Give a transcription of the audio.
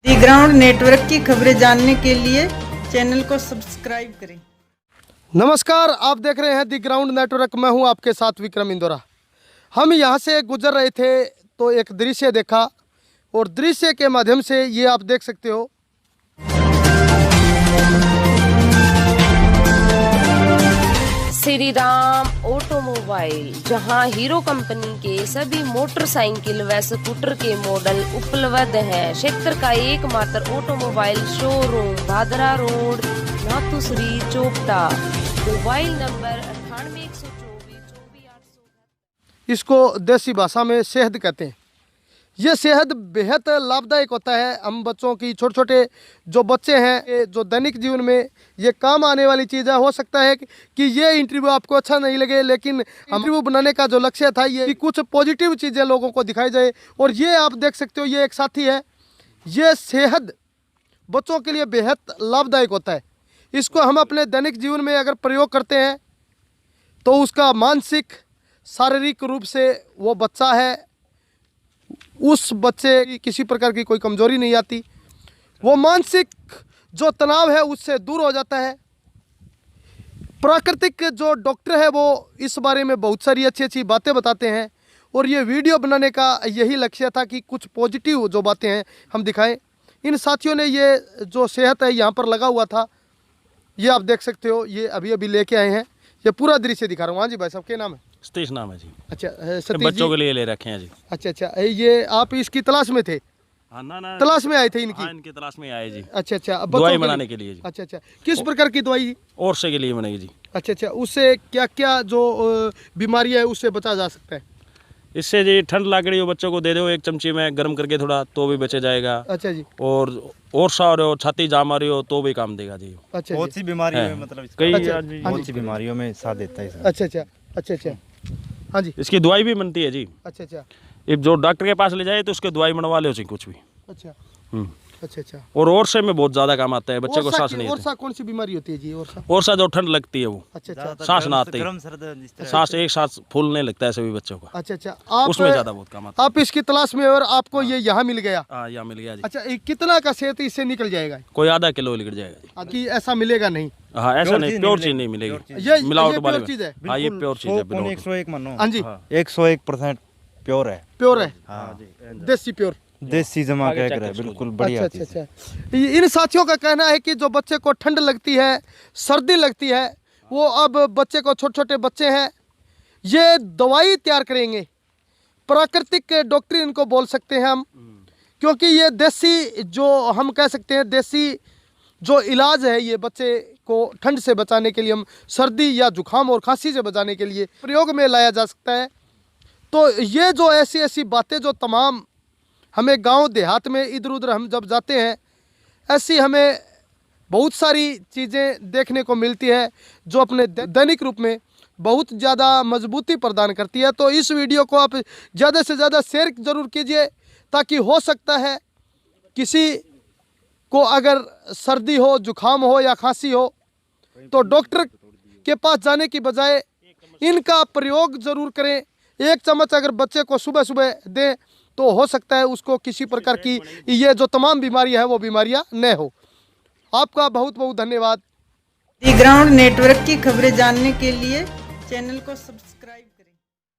दी ground network की खबरें जानने के लिए चैनल को सब्सक्राइब करें। नमस्कार, आप देख रहे हैं दी ग्राउंड नेटवर्क। मैं हूं आपके साथ विक्रम इंदौरा। हम यहां से गुजर रहे थे तो एक दृश्य देखा और दृश्य के माध्यम से ये आप देख सकते हो श्री राम ऑटोमोबाइल, जहां हीरो कंपनी के सभी मोटरसाइकिल व स्कूटर के मॉडल उपलब्ध हैं। क्षेत्र का एकमात्र automobile showroom, Bhadra road, Nathushri, Chopta. Mobile number 9814244800। इसको देसी भाषा में शहद कहते हैं। ये शहद बेहद लाभदायक होता है। हम बच्चों की छोटे जो बच्चे हैं, जो दैनिक जीवन में ये काम आने वाली चीज़ है। हो सकता है कि ये इंटरव्यू आपको अच्छा नहीं लगे, लेकिन इंटरव्यू बनाने का जो लक्ष्य था ये कि कुछ पॉजिटिव चीज़ें लोगों को दिखाई जाए। और ये आप देख सकते हो, ये एक साथी है। ये शहद बच्चों के लिए बेहद लाभदायक होता है। इसको हम अपने दैनिक जीवन में अगर प्रयोग करते हैं तो उसका मानसिक शारीरिक रूप से वो बच्चा है, उस बच्चे की किसी प्रकार की कोई कमजोरी नहीं आती। वो मानसिक जो तनाव है उससे दूर हो जाता है। प्राकृतिक जो डॉक्टर है वो इस बारे में बहुत सारी अच्छी अच्छी बातें बताते हैं और ये वीडियो बनाने का यही लक्ष्य था कि कुछ पॉजिटिव जो बातें हैं हम दिखाएं। इन साथियों ने ये जो सेहत है यहाँ पर लगा हुआ था, ये आप देख सकते हो। ये अभी अभी लेके आए हैं। ये पूरा दृश्य दिखा रहा हूँ। हाँ जी भाई साहब, क्या नाम है? सतीश नाम है जी। अच्छा, सतीश बच्चों जी। के लिए ले रखे हैं जी। अच्छा, ये आप इसकी तलाश में थे? हाँ, ना तलाश में आए थे इनकी? हाँ, इनकी तलाश में आए जी। अच्छा, अब दवाई बच्चों बनाने के लिए जी। अच्छा, किस प्रकार की दवाई? और से के लिए बनेगी जी। अच्छा, उससे क्या क्या जो बीमारियां है उससे बचा जा सकता है? इससे जी ठंड लग रही हो बच्चों को दे दो एक चमची में गर्म करके थोड़ा, तो भी बचे जाएगा। अच्छा जी। और सा हो, छाती जाम आ रही हो तो भी काम देगा जी। अच्छा, बहुत सी बीमारियों में मतलब कई बहुत सी बीमारियों में साथ देता है। अच्छा, हाँ जी। इसकी दवाई भी बनती है जी। अच्छा, ये जो डॉक्टर के पास ले जाए तो उसके दवाई बनवा ले कुछ भी। अच्छा। और से में बहुत ज्यादा काम आता है, बच्चे को सांस नहीं और सा कौन सी बीमारी होती है जी? और सा जो ठंड लगती है वो, अच्छा, सांस ना आती, गर्म सर्द सांस एक सांस फूलने लगता है सभी बच्चों का। अच्छा, आप उसमें ज्यादा बहुत काम आता है। आप इसकी तलाश में और आपको ये यहाँ मिल गया? हाँ, यहाँ मिल गया जी। अच्छा, कितना का सेहत इससे निकल जाएगा? कोई आधा किलो निकल जाएगा जी। कि ऐसा मिलेगा नहीं? हाँ, ऐसा नहीं, प्योर चीज नहीं मिलेगी। ये मिलावट वाली प्योर चीज है? हाँ, ये प्योर चीज है। 101 मानो। हाँ जी, 101% प्योर है। प्योर है। हाँ, देसी प्योर, देसी जमा क्या करे, बिल्कुल बढ़िया चीज़ है। अच्छा। इन साथियों का कहना है कि जो बच्चे को ठंड लगती है, सर्दी लगती है, वो अब बच्चे को छोटे बच्चे हैं, ये दवाई तैयार करेंगे। प्राकृतिक डॉक्टर इनको बोल सकते हैं हम, क्योंकि ये देसी जो हम कह सकते हैं, देसी जो इलाज है, ये बच्चे को ठंड से बचाने के लिए, हम सर्दी या जुकाम और खांसी से बचाने के लिए प्रयोग में लाया जा सकता है। तो ये जो ऐसी बातें जो तमाम हमें गांव देहात में इधर उधर हम जब जाते हैं, ऐसी हमें बहुत सारी चीज़ें देखने को मिलती है जो अपने दैनिक रूप में बहुत ज़्यादा मजबूती प्रदान करती है। तो इस वीडियो को आप ज़्यादा से ज़्यादा शेयर ज़रूर कीजिए, ताकि हो सकता है किसी को अगर सर्दी हो, जुकाम हो या खांसी हो, तो डॉक्टर के पास जाने की बजाय इनका प्रयोग ज़रूर करें। एक चम्मच अगर बच्चे को सुबह दें तो हो सकता है उसको किसी प्रकार की ये जो तमाम बीमारियां हैं वो बीमारियां न हो। आपका बहुत बहुत धन्यवाद। दी ग्राउंड नेटवर्क की खबरें जानने के लिए चैनल को सब्सक्राइब